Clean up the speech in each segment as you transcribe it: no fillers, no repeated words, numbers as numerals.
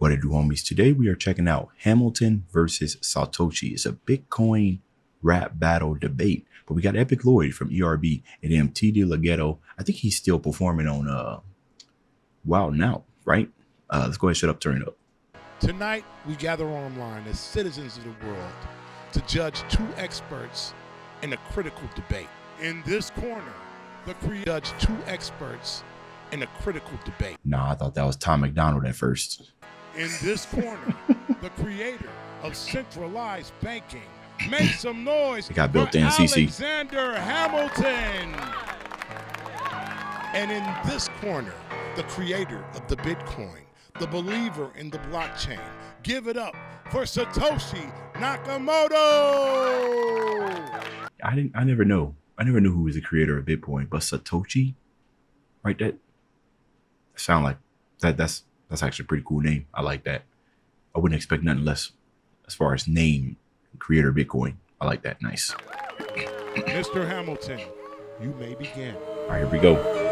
What it do, homies? Today we are checking out Hamilton versus Satoshi. It's a Bitcoin rap battle debate. But we got EpicLloyd from ERB and then TimDeLaGhetto. I think he's still performing on Wow Now, right? Let's go ahead and shut up, turn it up. Tonight, we gather online as citizens of the world to judge two experts in a critical debate. In this corner, judge two experts in a critical debate. Nah, I thought that was Tom McDonald at first. In this corner, the creator of centralized banking. Make some noise. It got built in, CC. Alexander Hamilton. And in this corner, the creator of the Bitcoin, the believer in the blockchain. Give it up for Satoshi Nakamoto. I never knew who was the creator of Bitcoin, but Satoshi, right? That sound like that's actually a pretty cool name. I like that. I wouldn't expect nothing less as far as name, creator of Bitcoin. I like that. Nice. Mr. Hamilton, you may begin. All right, here we go.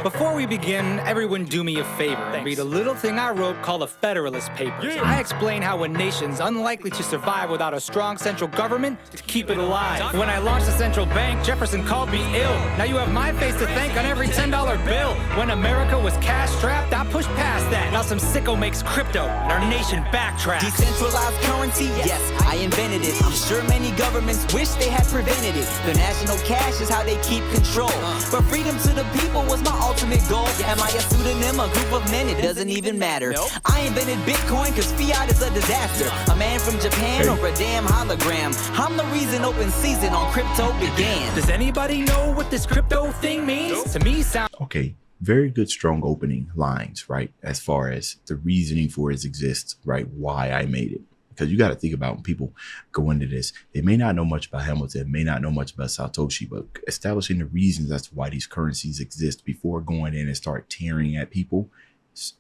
Before we begin, everyone do me a favor and read a little thing I wrote called the Federalist Papers. Yeah. I explain how a nation's unlikely to survive without a strong central government to keep it alive. When I launched the central bank, Jefferson called me ill. Now you have my face to thank on every $10 bill. When America was cash-strapped, I pushed past that. Now some sicko makes crypto, and our nation backtracks. Decentralized currency, yes, I invented it. I'm sure many governments wish they had prevented it. The national cash is how they keep control. But freedom to the people was my ultimate goal. Am I a pseudonym, a group of men? It doesn't even matter. I invented Bitcoin because fiat is a disaster. A man from Japan or a damn hologram. I'm the reason open season on crypto began. Does anybody know what this crypto thing means? To me, sounds Okay, very good, strong opening lines, right? As far as the reasoning for it exists, right? Why I made it. Because you got to think about when people go into this, they may not know much about Hamilton, may not know much about Satoshi, but establishing the reasons as to why these currencies exist before going in and start tearing at people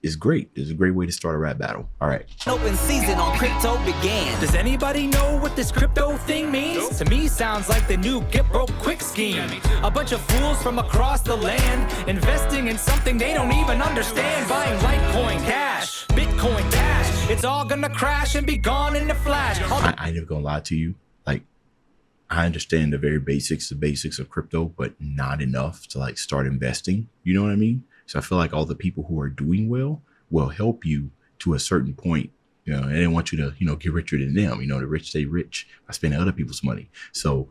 is great. It's a great way to start a rap battle. All right. Open season on crypto began. Does anybody know what this crypto thing means? To me, sounds like the new get broke quick scheme. A bunch of fools from across the land investing in something they don't even understand. Buying Litecoin, Cash, Bitcoin, Dash. It's all gonna crash and be gone in a flash. I ain't never gonna lie to you. Like, I understand the very basics of crypto, but not enough to like start investing. You know what I mean? So I feel like all the people who are doing well will help you to a certain point. You know, and they want you to, you know, get richer than them. You know, the rich stay rich by spending other people's money. So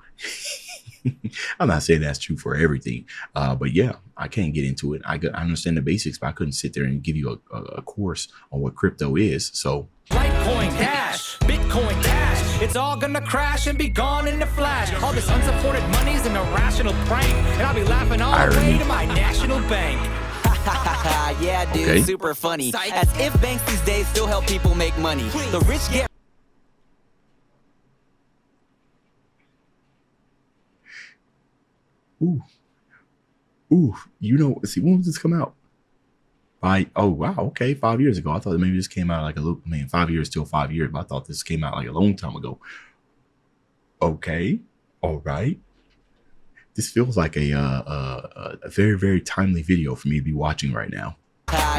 I'm not saying that's true for everything. But yeah, I can't get into it. I understand the basics, but I couldn't sit there and give you a course on what crypto is. So Litecoin, Cash, Bitcoin, Dash. It's all gonna crash and be gone in a flash. All this unsupported money's an irrational prank, and I'll be laughing all the way to my national bank. Yeah, dude, Okay. super funny. As if banks these days still help people make money. The rich get Ooh, you know, see, when did this come out? Oh, wow. Okay. 5 years ago. I thought maybe this came out like a little, 5 years, still 5 years, but I thought this came out like a long time ago. Okay. All right. This feels like a very, very timely video for me to be watching right now.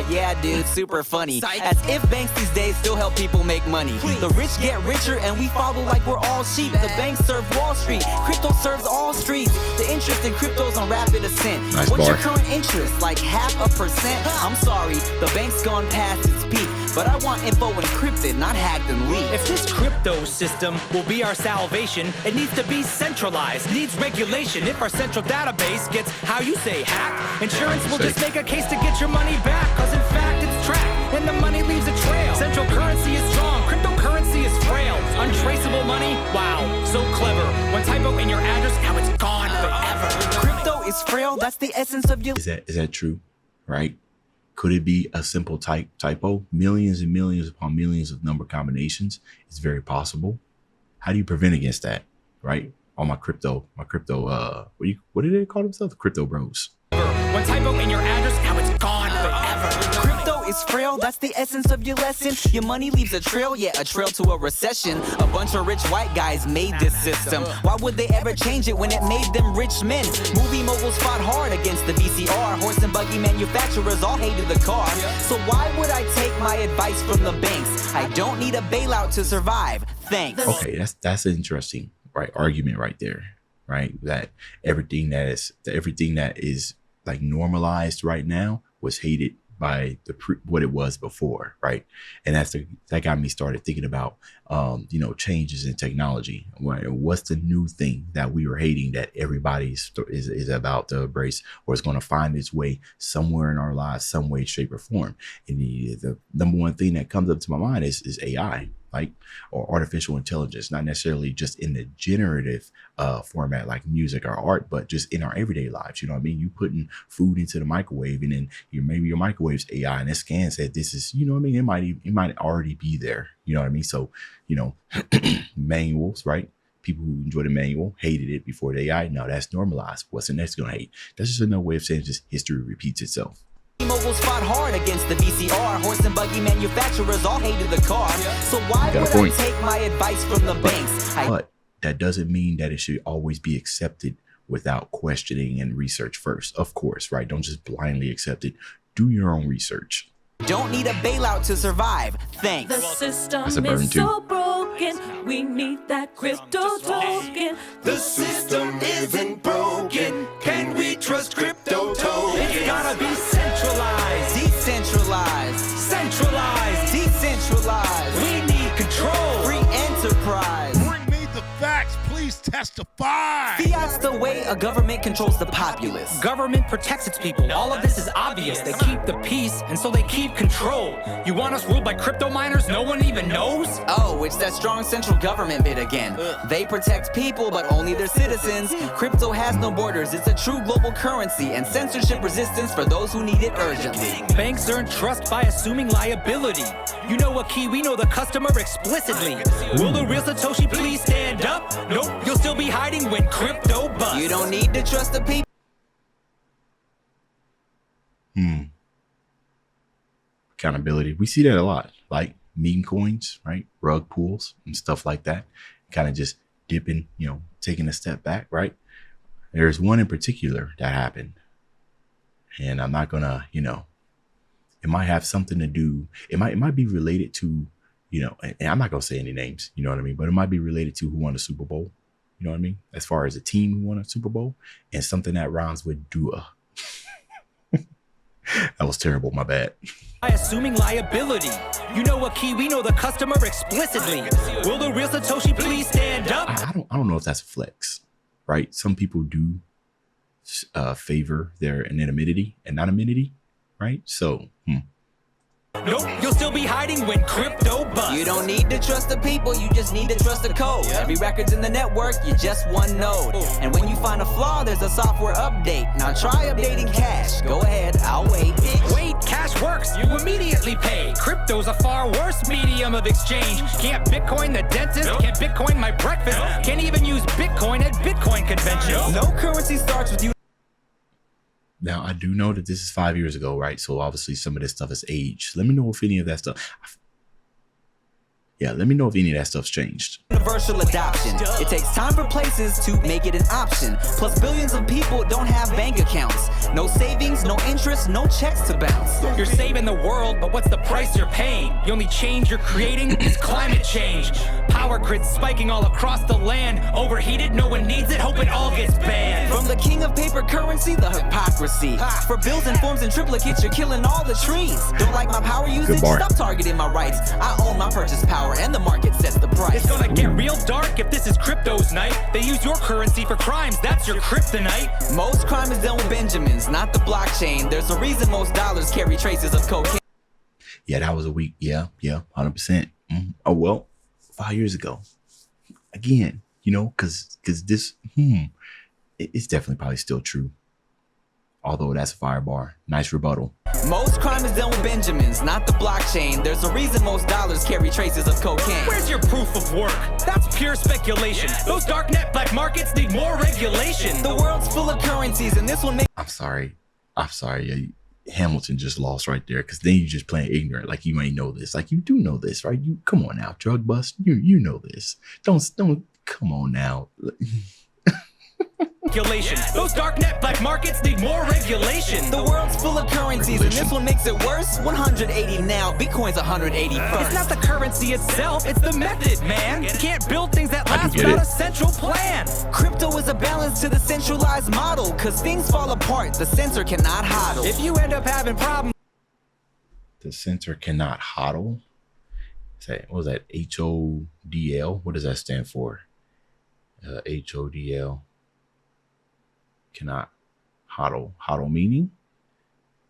yeah, dude, super funny. As if banks these days still help people make money. The rich get richer and we follow like we're all sheep. The banks serve Wall Street, crypto serves all streets. The interest in crypto's on rapid ascent. Nice What's bar. your current interest? Like 0.5%? I'm sorry, the bank's gone past its peak. But I want info encrypted, not hacked and leaked. If this crypto system will be our salvation, it needs to be centralized, needs regulation. If our central database gets, how you say, hacked, insurance will just make a case to get your money back. Cause in fact it's tracked, and the money leaves a trail. Central currency is strong, cryptocurrency is frail. Untraceable money, wow, so clever. One typo in your address, now it's gone forever. Crypto is frail, that's the essence of your... Is that true? Right? Could it be a simple typo? Millions and millions upon millions of number combinations. It's very possible. How do you prevent against that? Right? All my crypto, what did they call themselves? The crypto bros. One typo in your address, now it's gone forever. Crypto is frail, that's the essence of your lesson. Your money leaves a trail, yeah, a trail to a recession. A bunch of rich white guys made this system. Why would they ever change it when it made them rich men? Movie moguls fought hard against the VCR. Horse and buggy manufacturers all hated the car. So why would I take my advice from the banks? I don't need a bailout to survive. Thanks. Okay, that's an interesting argument right there, right? That everything that is like normalized right now was hated by what it was before, right? And that got me started thinking about changes in technology. What's the new thing that we were hating that everybody is about to embrace, or is going to find its way somewhere in our lives, some way, shape, or form? And the number one thing that comes up to my mind is AI, or artificial intelligence, not necessarily just in the generative format like music or art, but just in our everyday lives. You know what I mean? You putting food into the microwave, and then maybe your microwave's AI, and it scans that this is, you know what I mean? It might already be there. You know what I mean? So, manuals, right? People who enjoy the manual hated it before the AI. No, that's normalized. What's the next going to hate? That's just another way of saying just history repeats itself. Moguls fought hard against the VCR. Horse and buggy manufacturers all hated the car. So why would I take my advice from the banks? But that doesn't mean that it should always be accepted without questioning and research first. Of course, right? Don't just blindly accept it. Do your own research. Don't need a bailout to survive. Thanks. The system is so broken. We need that crypto token. The system isn't broken. Can we trust crypto tokens? It's gotta be centralized, decentralized, centralized, decentralized. We need control. Free enterprise. Bring me the facts, please testify. Fiat's the way a government controls the populace. Government protects its people. All of this is obvious. They keep the peace, and so they keep control. You want us ruled by crypto miners no one even knows? Oh, it's that strong central government bit again. They protect people, but only their citizens. Crypto has no borders. It's a true global currency, and censorship resistance for those who need it urgently. Banks earn trust by assuming liability. You know a key, we know the customer explicitly. Will the real Satoshi please stand up? Nope, you'll still be hiding when crypto busts. You don't need to trust the people. Accountability. We see that a lot, like meme coins, right? Rug pulls and stuff like that. Kind of just dipping, taking a step back, right? There's one in particular that happened. And I'm not gonna, it might have something to do. It might be related to, and I'm not gonna say any names, you know what I mean? But it might be related to who won the Super Bowl. You know what I mean? As far as a team who won a Super Bowl, and something that rhymes with Dua. That was terrible. My bad. By assuming liability. You know a key, we know the customer explicitly. Will the real Satoshi please stand up? I don't know if that's a flex, right? Some people do favor their anonymity and anonymity, right? So, Nope, you'll still be hiding when crypto busts. You don't need to trust the people, you just need to trust the code. Every record's in the network, you're just one node. And when you find a flaw, there's a software update. Now try updating cash. Go ahead, I'll wait. Wait, cash works, you immediately pay. Crypto's a far worse medium of exchange. Can't Bitcoin the dentist, can't Bitcoin my breakfast. Can't even use Bitcoin at Bitcoin conventions. No currency starts with you. Now, I do know that this is 5 years ago, right? So obviously some of this stuff is aged. Let me know if any of that stuff... let me know if any of that stuff's changed. Universal adoption. It takes time for places to make it an option. Plus billions of people don't have bank accounts. No savings, no interest, no checks to bounce. You're saving the world, but what's the price you're paying? The only change you're creating is climate change. Power grids spiking all across the land. Overheated, no one needs it, hope it all gets banned. From the king of paper currency, the hypocrisy. For bills and forms and triplicates, you're killing all the trees. Don't like my power usage? Stop targeting my rights. I own my purchase power, and the market sets the price. It's gonna get real dark if this is crypto's night. They use your currency for crimes, that's your kryptonite. Most crime is done with Benjamins, not the blockchain. There's a reason most dollars carry traces of cocaine. Yeah, that was a week. Yeah, 100%. Oh, well, 5 years ago. Again, because this, it's definitely probably still true. Although that's a fire bar. Nice rebuttal. Most crime is done with Benjamins, not the blockchain. There's a reason most dollars carry traces of cocaine. Where's your proof of work? That's pure speculation. Those darknet black markets need more regulation. The world's full of currencies, and this one makes... I'm sorry. Hamilton just lost right there, because then you just playing ignorant, like you may know this, like you do know this, right? You come on now, drug bust, you know this. Don't come on now. Regulation. Those darknet black markets need more regulation. The world's full of currencies, and this one makes it worse. 180 now, Bitcoin's 180 first. It's not the currency itself, it's the method, man. You can't build things that last get without it. a central plan. Crypto is a balance to the centralized model, cause things fall apart, the censor cannot hodl. If you end up having problems, The center cannot hodl. What was that? HODL? What does that stand for? HODL. Cannot hodl. Hodl meaning?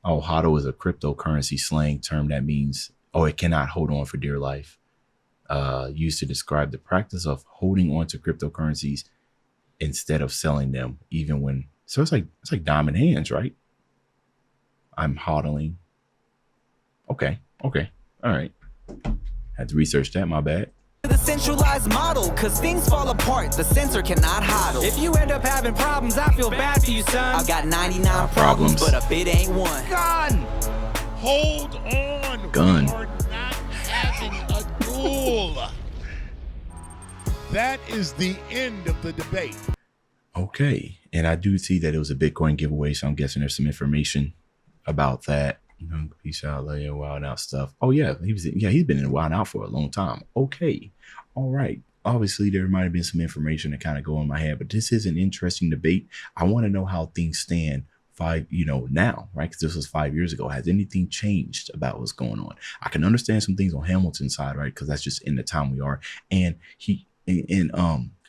Oh, hodl is a cryptocurrency slang term that means, it cannot hold on for dear life. Used to describe the practice of holding on to cryptocurrencies instead of selling them, even when. So it's like diamond hands, right? I'm hodling. Okay. All right. Had to research that. My bad. The centralized model, cause things fall apart, the censor cannot hodl. if you end up having problems, I feel bad for you, son. I've got 99 problems, but a bit ain't one. Gun! Hold on. Gun. We are not having a duel. That is the end of the debate. Okay. And I do see that it was a Bitcoin giveaway, so I'm guessing there's some information about that. Peace out, Leia, Wild Out stuff. Oh yeah, he's been in Wild Out for a long time. Okay, all right. Obviously, there might have been some information to kind of go in my head, but this is an interesting debate. I want to know how things stand now, right? Because this was 5 years ago. Has anything changed about what's going on? I can understand some things on Hamilton's side, right? Because that's just in the time we are. And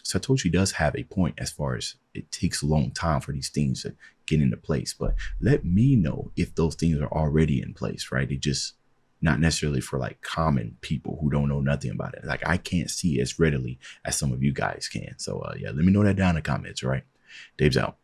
Satoshi does have a point as far as it takes a long time for these things to get into place. But let me know if those things are already in place, right? It just not necessarily for like common people who don't know nothing about it. Like I can't see as readily as some of you guys can. So yeah, let me know that down in the comments, all right? Dave's out.